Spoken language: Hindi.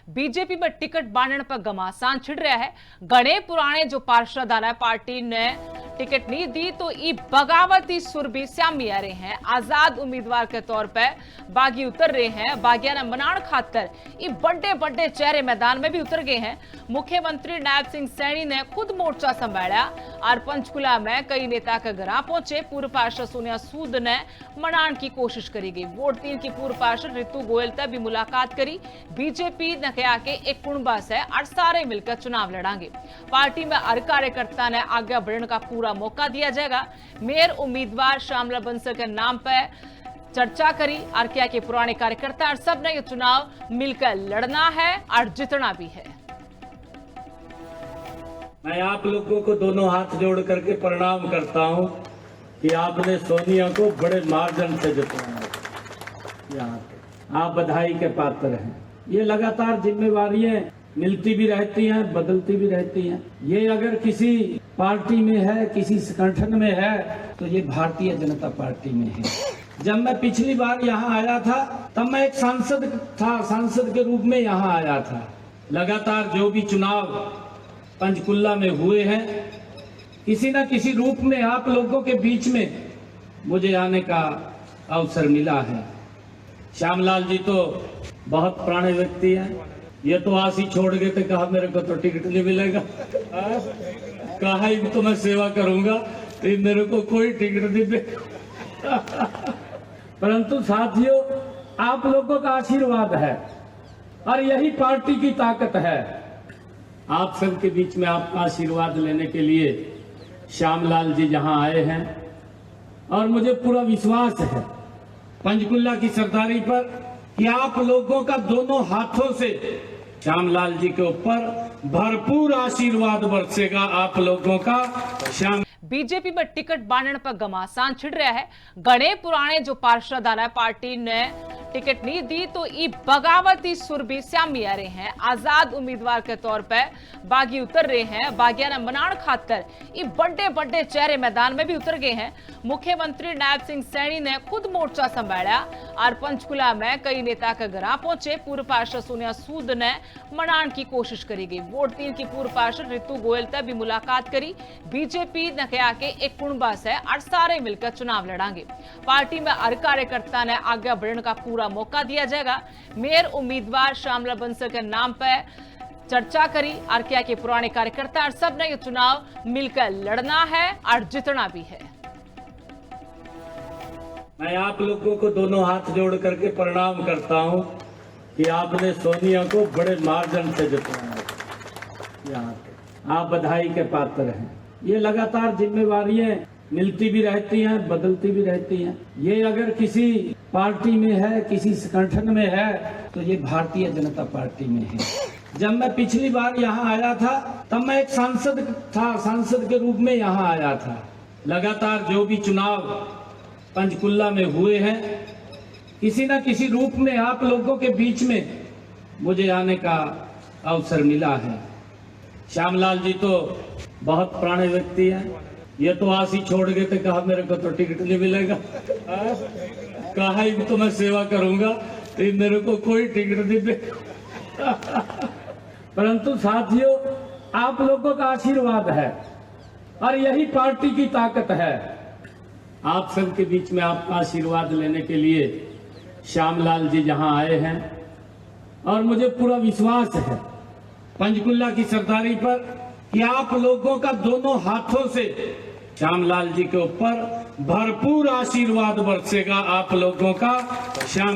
बीजेपी में टिकट बांटने पर घमासान छिड़ रहा है। घने पुराने जो पार्षद आ रहा है, पार्टी ने टिकट नहीं दी तो ई बगावती सुर भी सामने आ रहे हैं। आजाद उम्मीदवार के तौर पर बागी उतर रहे हैं। बागिया ने मनाण खातर ये बड़े बड़े चेहरे मैदान में भी उतर गए हैं। मुख्यमंत्री नायब सिंह सैनी ने खुद मोर्चा संभाला और पंचकुला में कई नेता के घर पहुंचे। पूर्व पार्षद सोनिया सूद ने मनाण की कोशिश करी गई। वोट 3 की पूर्व पार्षद रितु गोयल तक भी मुलाकात करी। बीजेपी ने कहा कि एक कुणबा से और सारे मिलकर चुनाव लड़ांगे। पार्टी में हर कार्यकर्ता ने आगे बढ़ने का पूरा मौका दिया जाएगा। मेयर उम्मीदवार श्यामलाल बंसल के नाम पर चर्चा करी और क्या कि पुराने कार्यकर्ता और सब ने ये चुनाव मिलकर लड़ना है और जीतना भी है। मैं आप लोगों को दोनों हाथ जोड़ करके प्रणाम करता हूं कि आपने सोनिया को बड़े मार्जिन से जिताया। यहाँ आप बधाई के पात्र हैं। ये लगातार जिम्मेवारियां मिलती भी रहती हैं, बदलती भी रहती हैं। ये अगर किसी पार्टी में है, किसी संगठन में है, तो ये भारतीय जनता पार्टी में है। जब मैं पिछली बार यहाँ आया था तब मैं एक सांसद के रूप में यहाँ आया था। लगातार जो भी चुनाव पंचकुला में हुए हैं, किसी न किसी रूप में आप लोगों के बीच में मुझे आने का अवसर मिला है। श्यामलाल जी तो बहुत पुराने व्यक्ति हैं। ये तो आस ही छोड़ गए थे, कहा मेरे को तो टिकट नहीं मिलेगा, कहा तो मैं सेवा करूंगा, तो मेरे को कोई टिकट नहीं मिलेगा। परंतु साथियों, आप लोगों का आशीर्वाद है और यही पार्टी की ताकत है। आप सबके बीच में आपका आशीर्वाद लेने के लिए श्यामलाल जी यहां आए हैं और मुझे पूरा विश्वास है पंचकुला की सरदारी पर कि आप लोगों का दोनों हाथों से श्यामलाल जी के ऊपर भरपूर आशीर्वाद बरसेगा। आप लोगों का बीजेपी में टिकट बांटने पर घमासान छिड़ रहा है। घने पुराने जो पार्षद आ रहा है, पार्टी ने टिकट नहीं दी तो ये बगावती सुर भी सामने आ रहे हैं। आजाद उम्मीदवार के तौर पर बागी उतर रहे हैं। बागिया ने मनाण खातर ये बड़े बड़े चेहरे मैदान में भी उतर गए हैं। मुख्यमंत्री नायब सिंह सैनी ने खुद मोर्चा संभाला और पंचकुला में कई नेता के घर पहुंचे। पूर्व पार्षद सोनिया सूद ने मनाण की कोशिश करी गई। वोट 3 की पूर्व पार्षद रितु गोयल तक भी मुलाकात करी। बीजेपी ने कहा कि एक कुणबा से और सारे मिलकर चुनाव लड़ांगे। पार्टी में हर कार्यकर्ता ने आगे बढ़ने का पूरा मौका दिया जाएगा। मेयर उम्मीदवार श्यामलाल बंसल के नाम पर चर्चा करी और क्या कि पुराने कार्यकर्ता और सब ने ये चुनाव मिलकर लड़ना है और जीतना भी है। मैं आप लोगों को दोनों हाथ जोड़ करके प्रणाम करता हूं कि आपने सोनिया को बड़े मार्जिन से जिताया। यहाँ आप बधाई के पात्र हैं। ये लगातार जिम्मेवारियां मिलती भी रहती हैं, बदलती भी रहती हैं। ये अगर किसी पार्टी में है, किसी संगठन में है, तो ये भारतीय जनता पार्टी में है। जब मैं पिछली बार यहाँ आया था तब मैं एक सांसद के रूप में यहाँ आया था। लगातार जो भी चुनाव पंचकुला में हुए हैं, किसी न किसी रूप में आप लोगों के बीच में मुझे आने का अवसर मिला है। श्यामलाल जी तो बहुत पुराने व्यक्ति हैं। ये तो आस ही छोड़ गए थे, कहा मेरे को तो टिकट नहीं मिलेगा, कहा तो मैं सेवा करूंगा, तो मेरे को कोई टिकट नहीं मिलेगा। परंतु साथियों, आप लोगों का आशीर्वाद है और यही पार्टी की ताकत है। आप सबके बीच में आपका आशीर्वाद लेने के लिए श्यामलाल जी यहां आए हैं और मुझे पूरा विश्वास है पंचकुला की सरदारी पर कि आप लोगों का दोनों हाथों से श्यामलाल जी के ऊपर भरपूर आशीर्वाद बरसेगा। आप लोगों का